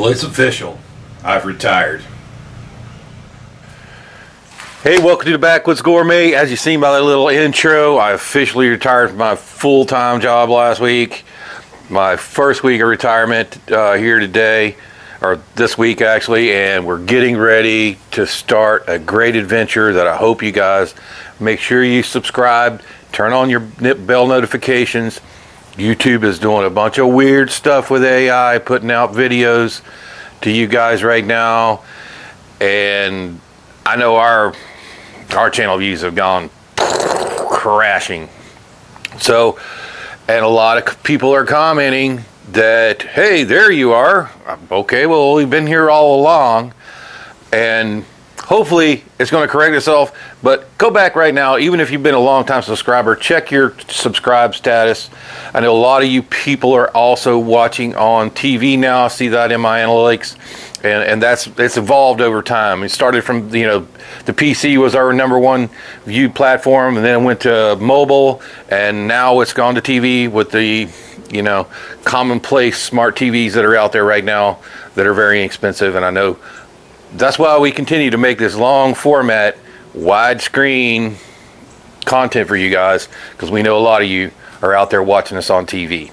Well, it's official. I've retired. Hey, welcome to the Backwoods Gourmet. As you seen by that little intro, I officially retired from my full-time job last week. My first week of retirement here today, or this week actually, and we're getting ready to start a great adventure that I hope you guys make sure you subscribe, turn on your bell notifications. YouTube is doing a bunch of weird stuff with AI, putting out videos to you guys right now, and I know our channel views have gone crashing. So, and a lot of people are commenting that, hey, there you are. Okay, well, we've been here all along, and hopefully it's going to correct itself. But go back right now, even if you've been a long time subscriber, check your subscribe status. I know a lot of you people are also watching on TV now. I see that in my analytics, and it's evolved over time. It started from, you know, the PC was our #1 viewed platform, and then it went to mobile, and now it's gone to TV with the, you know, commonplace smart TVs that are out there right now that are very expensive. And I know that's why we continue to make this long format, widescreen content for you guys, because we know a lot of you are out there watching us on TV.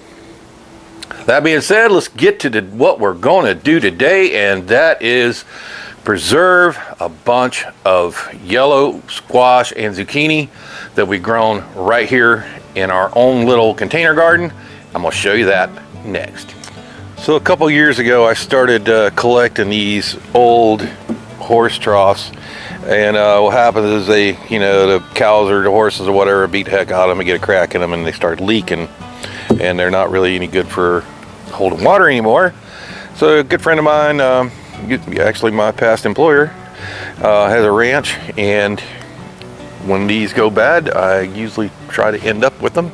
That being said, let's get to what we're going to do today, and that is preserve a bunch of yellow squash and zucchini that we've grown right here in our own little container garden. I'm going to show you that next. So a couple years ago, I started collecting these old horse troughs, and what happens is the cows or the horses or whatever beat the heck out of them and get a crack in them, and they start leaking, and they're not really any good for holding water anymore. So a good friend of mine, actually my past employer, has a ranch, and when these go bad, I usually try to end up with them.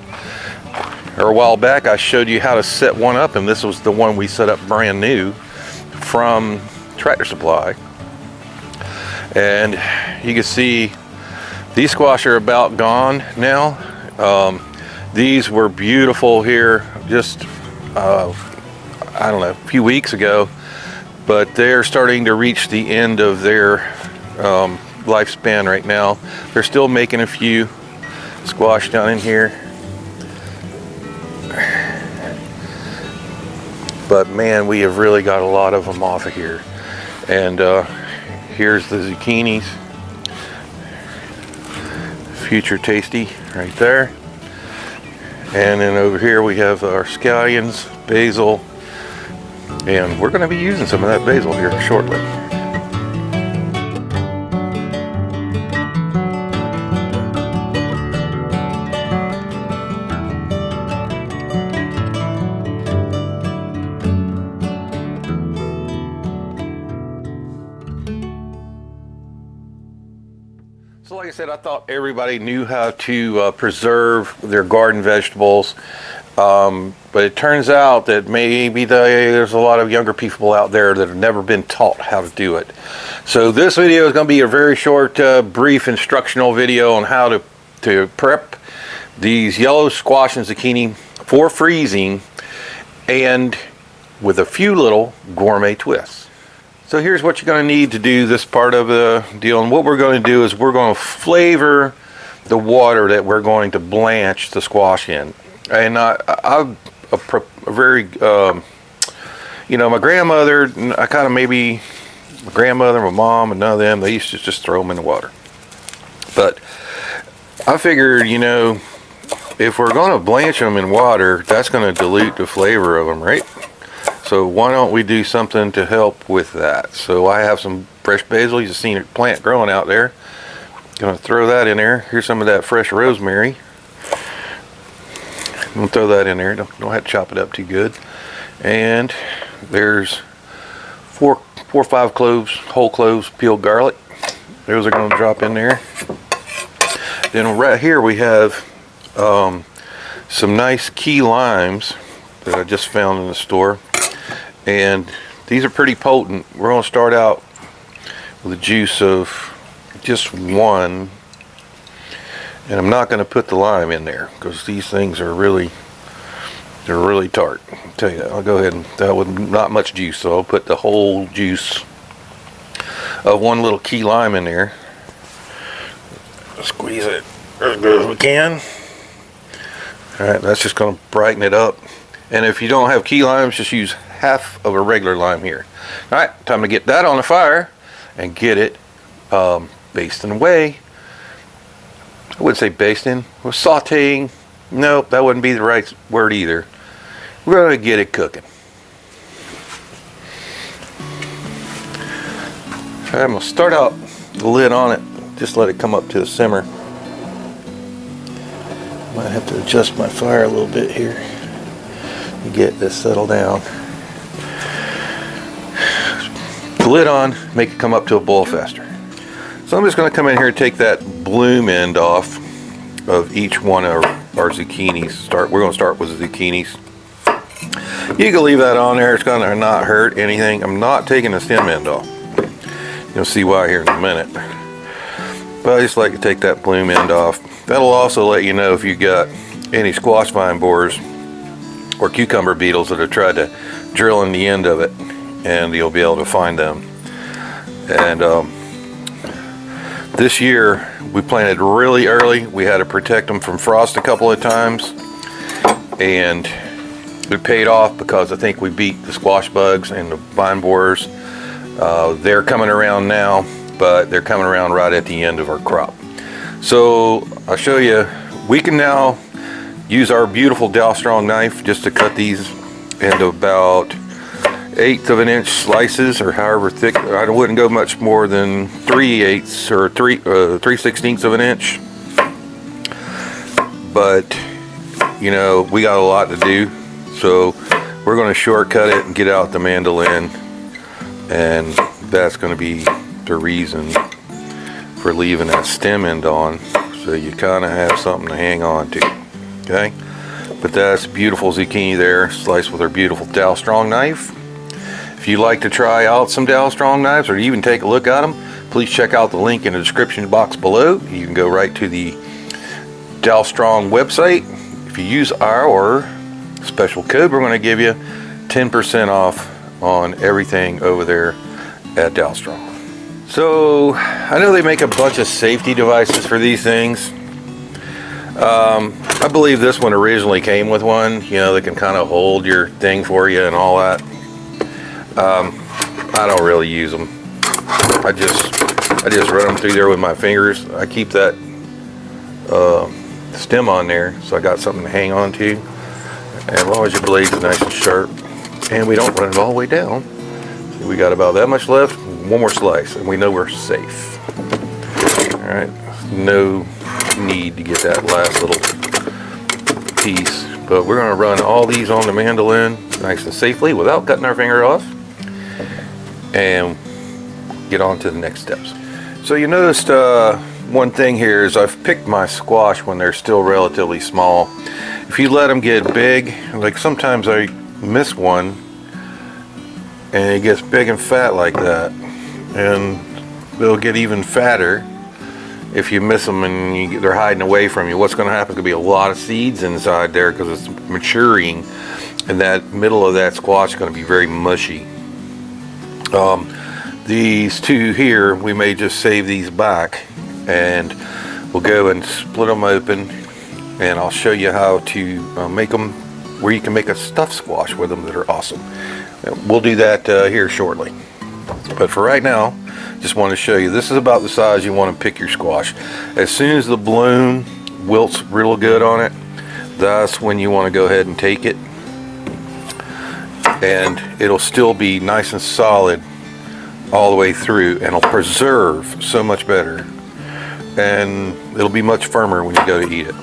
Or a while back, I showed you how to set one up, and this was the one we set up brand new from Tractor Supply. And you can see these squash are about gone now. These were beautiful here just I don't know, a few weeks ago, but they're starting to reach the end of their lifespan right now. They're still making a few squash down in here, but man, we have really got a lot of them off of here. And here's the zucchinis, future tasty right there. And then over here we have our scallions, basil, and we're going to be using some of that basil here shortly. So like I said, I thought everybody knew how to preserve their garden vegetables, but it turns out that maybe there's a lot of younger people out there that have never been taught how to do it. So this video is going to be a very short, brief instructional video on how to prep these yellow squash and zucchini for freezing, and with a few little gourmet twists. So here's what you're going to need to do this part of the deal. And what we're going to do is we're going to flavor the water that we're going to blanch the squash in. And I'm a very, my grandmother, my grandmother, my mom, and none of them, they used to just throw them in the water. But I figured, if we're going to blanch them in water, that's going to dilute the flavor of them, right? So why don't we do something to help with that? So I have some fresh basil. You've seen a plant growing out there. Gonna throw that in there. Here's some of that fresh rosemary. I'm gonna throw that in there. Don't have to chop it up too good. And there's four or five cloves, whole cloves, peeled garlic. Those are gonna drop in there. Then right here we have some nice key limes that I just found in the store. And these are pretty potent. We're going to start out with the juice of just one, and I'm not going to put the lime in there because these things are really They're really tart. I'll tell you that. I'll go ahead and that with not much juice, so I'll put the whole juice of one little key lime in there. Squeeze it as good as we can. Alright, that's just going to brighten it up. And if you don't have key limes, just use half of a regular lime here. Alright, time to get that on the fire and get it basting away. I wouldn't say basting, we're sauteing. Nope, that wouldn't be the right word either. We're going to get it cooking. Alright, I'm going to start out the lid on it. Just let it come up to the simmer. Might have to adjust my fire a little bit here to get this settled down. The lid on, make it come up to a boil faster. So I'm just going to come in here and take that bloom end off of each one of our zucchinis. We're going to start with the zucchinis. You can leave that on there. It's going to not hurt anything. I'm not taking the stem end off. You'll see why here in a minute. But I just like to take that bloom end off. That'll also let you know if you got any squash vine borers or cucumber beetles that have tried to drill in the end of it, and you'll be able to find them. And this year we planted really early. We had to protect them from frost a couple of times, and it paid off because I think we beat the squash bugs and the vine borers. They're coming around now, but they're coming around right at the end of our crop. So I'll show you, we can now use our beautiful DALSTRONG knife just to cut these into about 1/8 of an inch slices, or however thick. I wouldn't go much more than 3/8 or 3/16 of an inch. But you know, we got a lot to do, so we're going to shortcut it and get out the mandolin, and that's going to be the reason for leaving that stem end on, so you kind of have something to hang on to. Okay, but that's beautiful zucchini there, sliced with our beautiful DALSTRONG knife. If you'd like to try out some DALSTRONG knives or even take a look at them, please check out the link in the description box below. You can go right to the DALSTRONG website. If you use our special code, we're going to give you 10% off on everything over there at DALSTRONG. So I know they make a bunch of safety devices for these things. I believe this one originally came with one, you know, that can kind of hold your thing for you and all that. I don't really use them. I just run them through there with my fingers. I keep that stem on there, so I got something to hang on to. And as long as your blades are nice and sharp, and we don't run it all the way down. So we got about that much left. One more slice, and we know we're safe. All right, no need to get that last little piece, but we're going to run all these on the mandolin nice and safely without cutting our finger off, and get on to the next steps. So you noticed one thing here is I've picked my squash when they're still relatively small. If you let them get big, like sometimes I miss one and it gets big and fat like that, and they'll get even fatter if you miss them and they're hiding away from you. What's going to happen could be a lot of seeds inside there because it's maturing, and that middle of that squash is going to be very mushy. These two here, we may just save these back, and we'll go and split them open, and I'll show you how to make them where you can make a stuffed squash with them that are awesome. We'll do that here shortly. But for right now, just want to show you, this is about the size you want to pick your squash. As soon as the bloom wilts real good on it, that's when you want to go ahead and take it, and it'll still be nice and solid all the way through, and it'll preserve so much better, and it'll be much firmer when you go to eat it.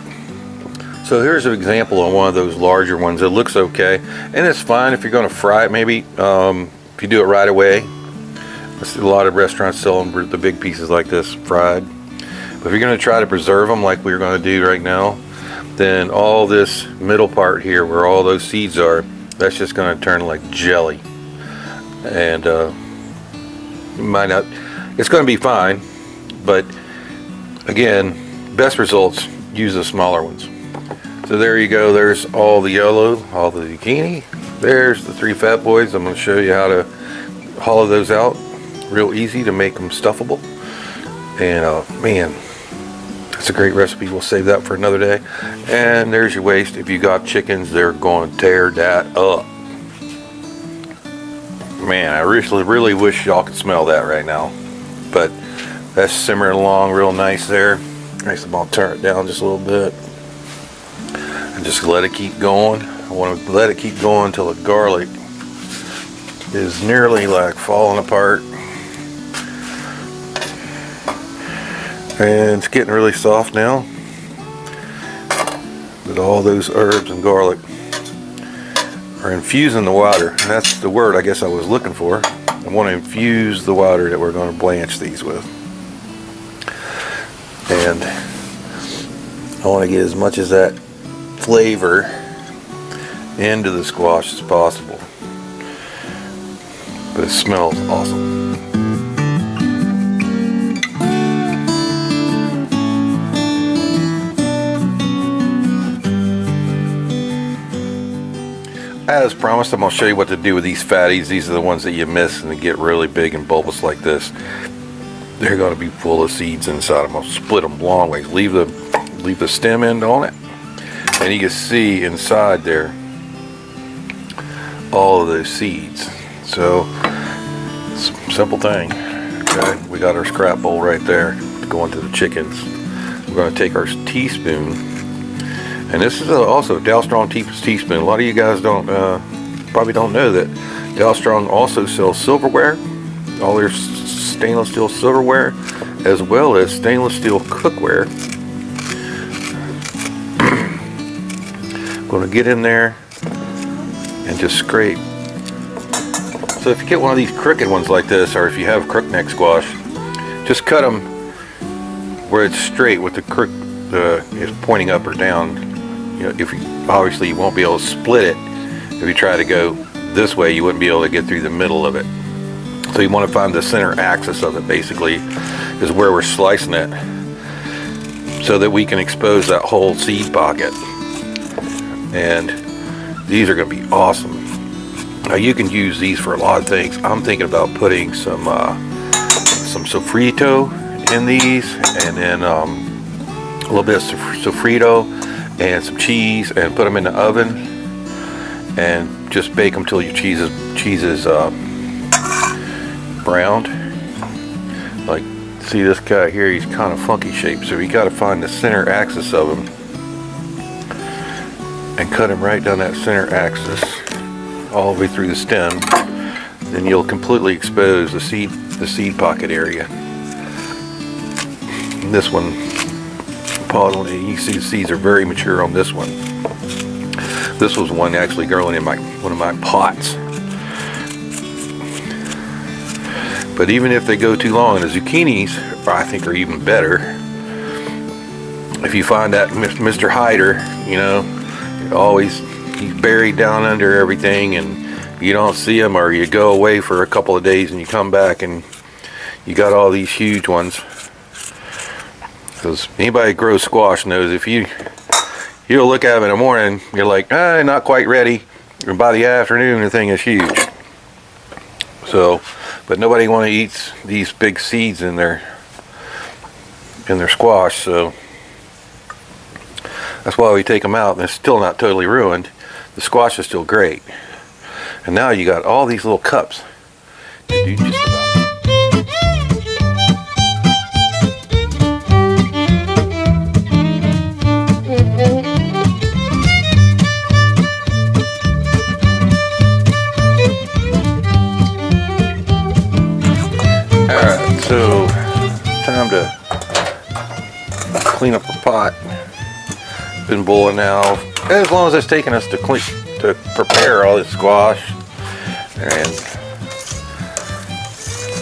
So here's an example of one of those larger ones. It looks okay, and it's fine if you're going to fry it, maybe if you do it right away. I see a lot of restaurants selling the big pieces like this fried. But if you're going to try to preserve them like we're going to do right now, then all this middle part here where all those seeds are, that's just going to turn like jelly, and might not, it's going to be fine, but again, best results, use the smaller ones. So So there you go. There's all the yellow, all the zucchini. There's the 3 fat boys. I'm going to show you how to hollow those out. Real easy to make them stuffable. And man, it's a great recipe. We'll save that for another day. And there's your waste. If you got chickens, they're going to tear that up. Man, I really wish y'all could smell that right now. But that's simmering along real nice there. Next, I'm going to turn it down just a little bit. And just let it keep going. I want to let it keep going until the garlic is nearly like falling apart. And it's getting really soft now. But all those herbs and garlic are infusing the water. And that's the word I guess I was looking for. I want to infuse the water that we're going to blanch these with. And I want to get as much of that flavor into the squash as possible. But it smells awesome. As promised, I'm going to show you what to do with these fatties. These are the ones that you miss and they get really big and bulbous like this. They're going to be full of seeds inside. I'm going to split them long ways. Leave the stem end on it. And you can see inside there all of those seeds. So, simple thing. Okay, we got our scrap bowl right there going to the chickens. We're going to take our teaspoon, and this is also a DALSTRONG teaspoon. A lot of you guys probably don't know that DALSTRONG also sells silverware, all their stainless steel silverware, as well as stainless steel cookware. Going to get in there and just scrape. So if you get one of these crooked ones like this, or if you have crook neck squash, just cut them where it's straight with the crook is pointing up or down. You know, obviously you won't be able to split it. If you try to go this way, you wouldn't be able to get through the middle of it. So you want to find the center axis of it, basically, is where we're slicing it, so that we can expose that whole seed pocket. And these are going to be awesome. Now you can use these for a lot of things. I'm thinking about putting some sofrito in these, and then a little bit of sofrito and some cheese, and put them in the oven and just bake them till your cheese is browned. Like, see this guy here, he's kind of funky shaped, so you got to find the center axis of him and cut him right down that center axis all the way through the stem. Then you'll completely expose the seed pocket area. And this one, you see the seeds are very mature on this one. This was one actually growing in one of my pots. But even if they go too long, the zucchinis I think are even better. If you find that Mr. Hider, you know, he's buried down under everything, and you don't see him, or you go away for a couple of days and you come back and you got all these huge ones. Because anybody who grows squash knows if you'll look at them in the morning, you're like, not quite ready, and by the afternoon the thing is huge. So, but nobody want to eat these big seeds in their squash, so that's why we take them out, and it's still not totally ruined. The squash is still great. And now you got all these little cups to do just about. Alright, so time to clean up our pot. Been boiling now as long as it's taken us to prepare all this squash and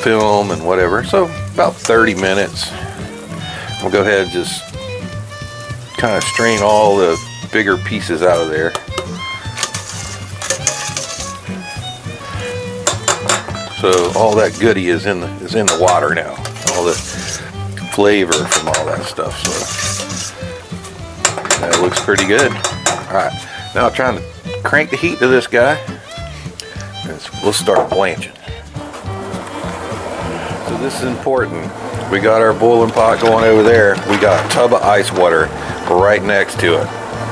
film and whatever. So about 30 minutes. We'll go ahead and just kind of strain all the bigger pieces out of there. So all that goodie is in the water now. All the flavor from all that stuff. So that looks pretty good. Alright, now I'm trying to crank the heat to this guy. We'll start blanching. So this is important. We got our boiling pot going over there. We got a tub of ice water right next to it.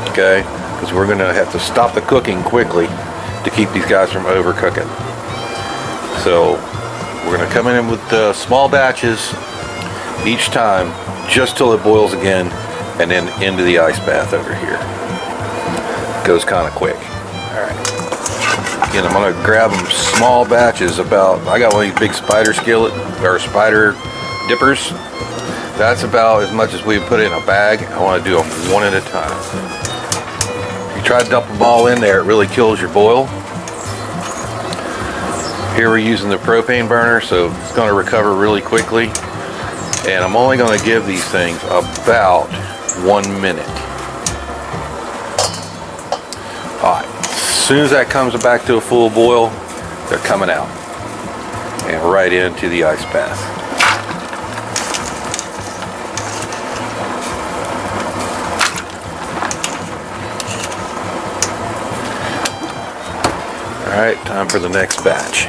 Okay? Because we're going to have to stop the cooking quickly to keep these guys from overcooking. So we're going to come in with small batches each time, just till it boils again, and then into the ice bath over here. Goes kind of quick. Alright. Again, I'm going to grab them small batches about, I got one of these big spider skillet, or spider dippers. That's about as much as we put in a bag. I want to do them one at a time. If you try to dump them all in there, it really kills your boil. Here we're using the propane burner, so it's going to recover really quickly. And I'm only going to give these things about 1 minute. Alright, as soon as that comes back to a full boil, they're coming out. And right into the ice bath. Alright, time for the next batch.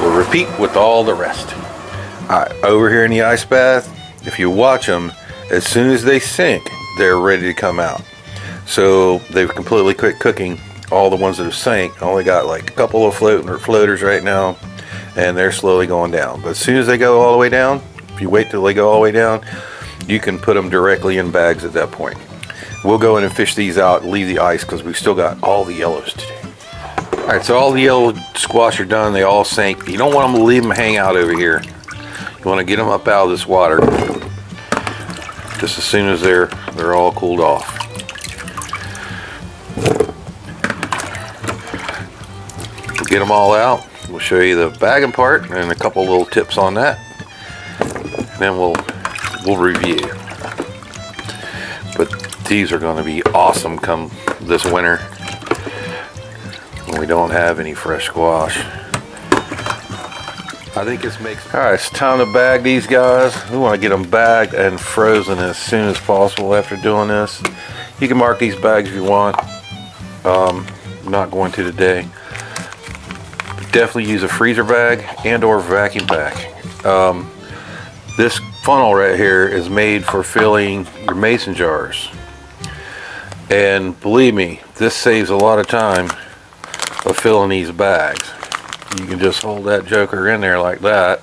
We'll repeat with all the rest. Alright, over here in the ice bath, if you watch them, as soon as they sink, they're ready to come out. So they've completely quit cooking. All the ones that have sank, I only got like a couple of floaters right now, and they're slowly going down. But as soon as they go all the way down, if you wait till they go all the way down, you can put them directly in bags at that point. We'll go in and fish these out and leave the ice because we've still got all the yellows to do. Alright, so all the yellow squash are done. They all sank. You don't want them to leave them hang out over here. You want to get them up out of this water just as soon as they're all cooled off. We'll get them all out. We'll show you the bagging part and a couple little tips on that. And then we'll review. But these are going to be awesome come this winter when we don't have any fresh squash. I think this makes... Alright, it's time to bag these guys. We want to get them bagged and frozen as soon as possible after doing this. You can mark these bags if you want. I'm not going to today. But definitely use a freezer bag and or vacuum bag. This funnel right here is made for filling your mason jars. And believe me, this saves a lot of time of filling these bags. You can just hold that joker in there like that.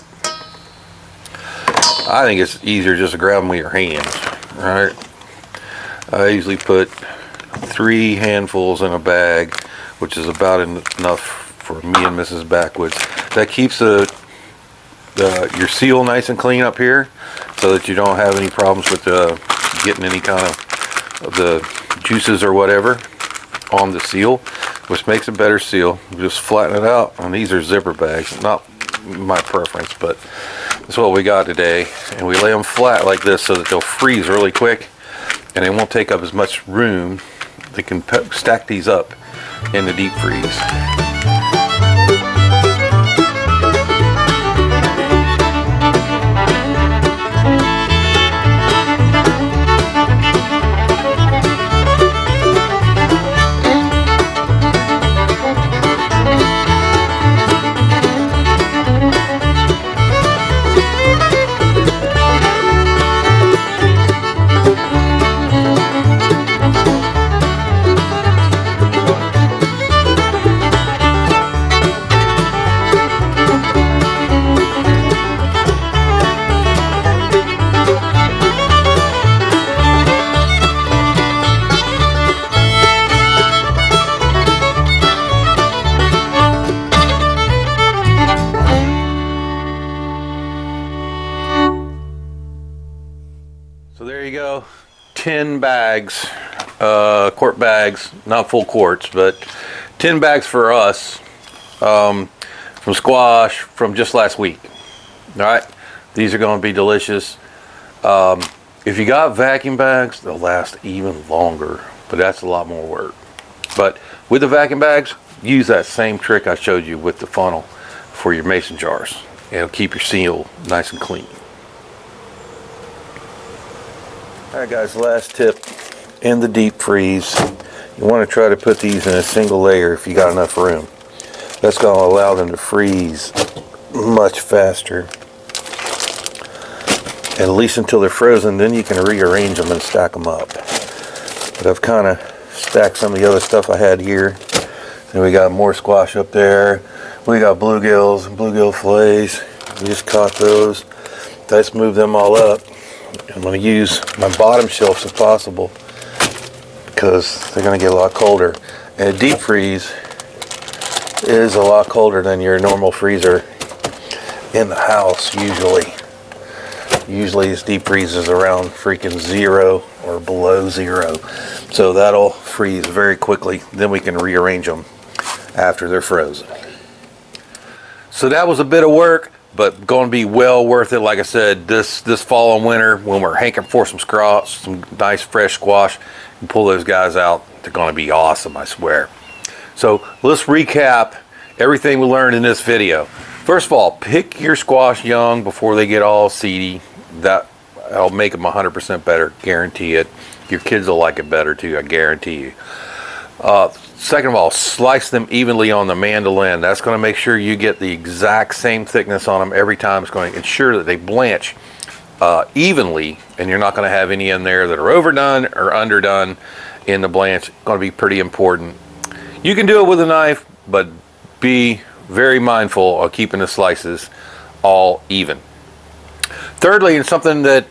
I think it's easier just to grab them with your hands, right? I usually put 3 handfuls in a bag, which is about enough for me and Mrs. Backwoods. That keeps your seal nice and clean up here, so that you don't have any problems with getting any kind of the juices or whatever on the seal, which makes a better seal. Just flatten it out, and these are zipper bags. Not my preference, but that's what we got today. And we lay them flat like this so that they'll freeze really quick, and they won't take up as much room. They can stack these up in the deep freeze. So there you go, 10 bags, quart bags, not full quarts, but 10 bags for us from squash from just last week. All right, these are going to be delicious. If you got vacuum bags, they'll last even longer, but that's a lot more work. But with the vacuum bags, use that same trick I showed you with the funnel for your mason jars. and it'll keep your seal nice and clean. Alright guys, last tip, in the deep freeze, you want to try to put these in a single layer if you got enough room. That's going to allow them to freeze much faster, at least until they're frozen. Then you can rearrange them and stack them up. But I've kind of stacked some of the other stuff I had here. And we got more squash up there. We got bluegills and bluegill fillets. We just caught those. Let's move them all up. I'm going to use my bottom shelves if possible, because they're going to get a lot colder. And a deep freeze is a lot colder than your normal freezer in the house usually. Usually this deep freeze is around freaking 0 or below 0. So that'll freeze very quickly. Then we can rearrange them after they're frozen. So that was a bit of work, but going to be well worth it. Like I said, this fall and winter, when we're hankering for some nice fresh squash, and pull those guys out, they're going to be awesome, I swear. So let's recap everything we learned in this video. First of all, pick your squash young before they get all seedy. That'll make them 100% better, guarantee it. Your kids will like it better too, I guarantee you. Second of all, slice them evenly on the mandolin. That's going to make sure you get the exact same thickness on them every time. It's going to ensure that they blanch evenly, and you're not going to have any in there that are overdone or underdone in the blanch. It's going to be pretty important. You can do it with a knife, but be very mindful of keeping the slices all even. Thirdly, and something that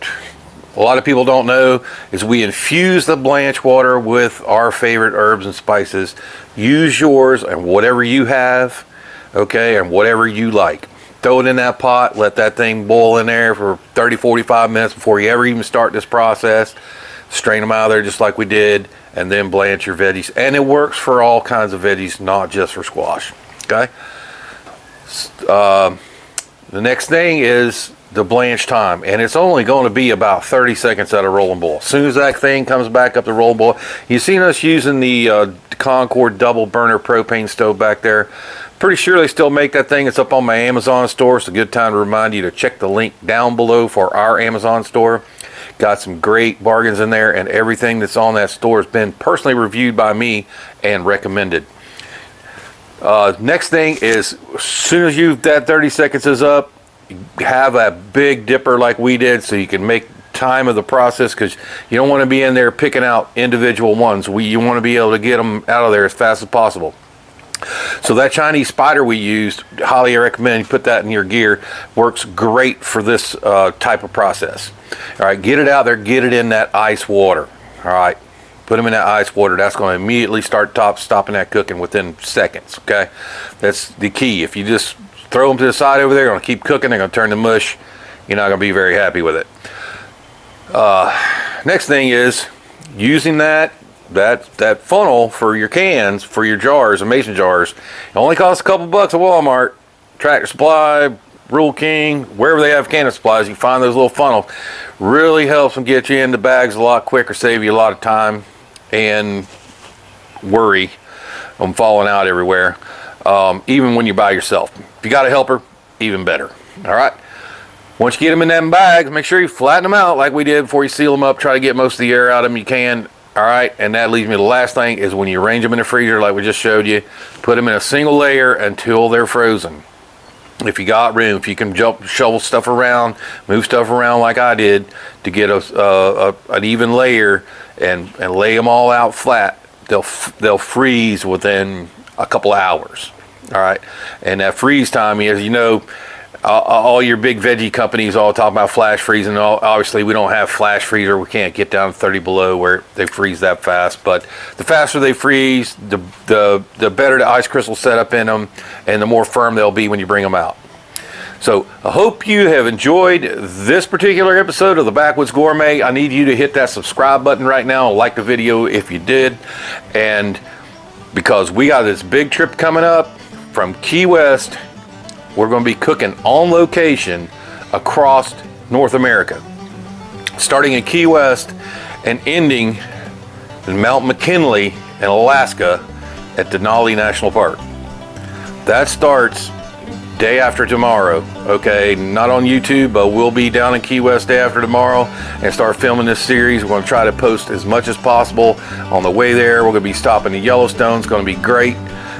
a lot of people don't know, is we infuse the blanch water with our favorite herbs and spices. Use yours and whatever you have, okay, and whatever you like. Throw it in that pot, let that thing boil in there for 30-45 minutes before you ever even start this process. Strain them out of there just like we did, and then blanch your veggies. And it works for all kinds of veggies, not just for squash, okay? The next thing is the blanch time, and it's only going to be about 30 seconds at a rolling boil. As soon as that thing comes back up the rolling boil, you've seen us using the Concord double burner propane stove back there. Pretty sure they still make that thing. It's up on my Amazon store. It's a good time to remind you to check the link down below for our Amazon store. Got some great bargains in there, and everything that's on that store has been personally reviewed by me and recommended. Next thing is, as soon as that 30 seconds is up, have a big dipper like we did so you can make time of the process, because you don't want to be in there picking out individual ones. You want to be able to get them out of there as fast as possible. So that Chinese spider we used, highly recommend you put that in your gear. Works great for this type of process. All right, get it out there, get it in that ice water. All right, put them in that ice water. That's going to immediately start stopping that cooking within seconds, okay? That's the key. If you just throw them to the side over there, they're going to keep cooking, they're going to turn to mush. You're not going to be very happy with it. Next thing is using that funnel for your cans, for your jars, and mason jars. It only costs a couple bucks at Walmart, Tractor Supply, Rural King, wherever they have canning supplies. You find those little funnels. Really helps them get you into bags a lot quicker, save you a lot of time and worry on falling out everywhere. Even when you're by yourself. If you got a helper, even better. All right. Once you get them in them bags, make sure you flatten them out like we did before you seal them up. Try to get most of the air out of them you can. All right. And that leads me to the last thing, is when you arrange them in the freezer like we just showed you, put them in a single layer until they're frozen. If you got room, if you can shovel stuff around, move stuff around like I did to get an even layer and lay them all out flat, they'll freeze within a couple hours. All right, and that freeze time is, you know, all your big veggie companies all talk about flash freezing. Obviously, we don't have flash freezer. We can't get down to 30 below where they freeze that fast. But the faster they freeze, the better the ice crystal set up in them, and the more firm they'll be when you bring them out. So I hope you have enjoyed this particular episode of the Backwoods Gourmet. I need you to hit that subscribe button right now and like the video if you did. And because we got this big trip coming up from Key West, we're going to be cooking on location across North America, starting in Key West and ending in Mount McKinley in Alaska at Denali National Park. That starts day after tomorrow. Okay, not on YouTube, but we'll be down in Key West day after tomorrow and start filming this series. We're going to try to post as much as possible on the way there. We're going to be stopping in Yellowstone. It's going to be great.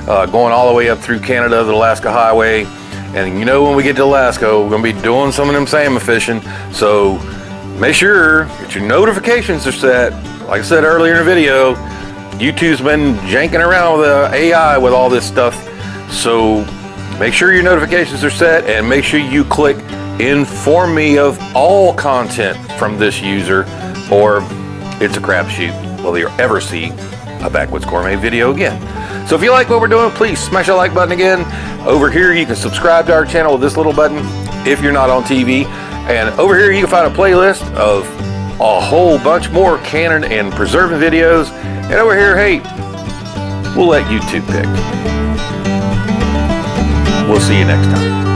Going all the way up through Canada, the Alaska Highway. And you know, when we get to Alaska, we're going to be doing some of them salmon fishing. So make sure that your notifications are set. Like I said earlier in the video, YouTube's been janking around with the AI with all this stuff. So make sure your notifications are set, and make sure you click inform me of all content from this user, or it's a crapshoot whether you'll ever see a Backwoods Gourmet video again. So if you like what we're doing, please smash that like button again. Over here you can subscribe to our channel with this little button if you're not on TV. And over here you can find a playlist of a whole bunch more canning and preserving videos. And over here, hey, we'll let YouTube pick. We'll see you next time.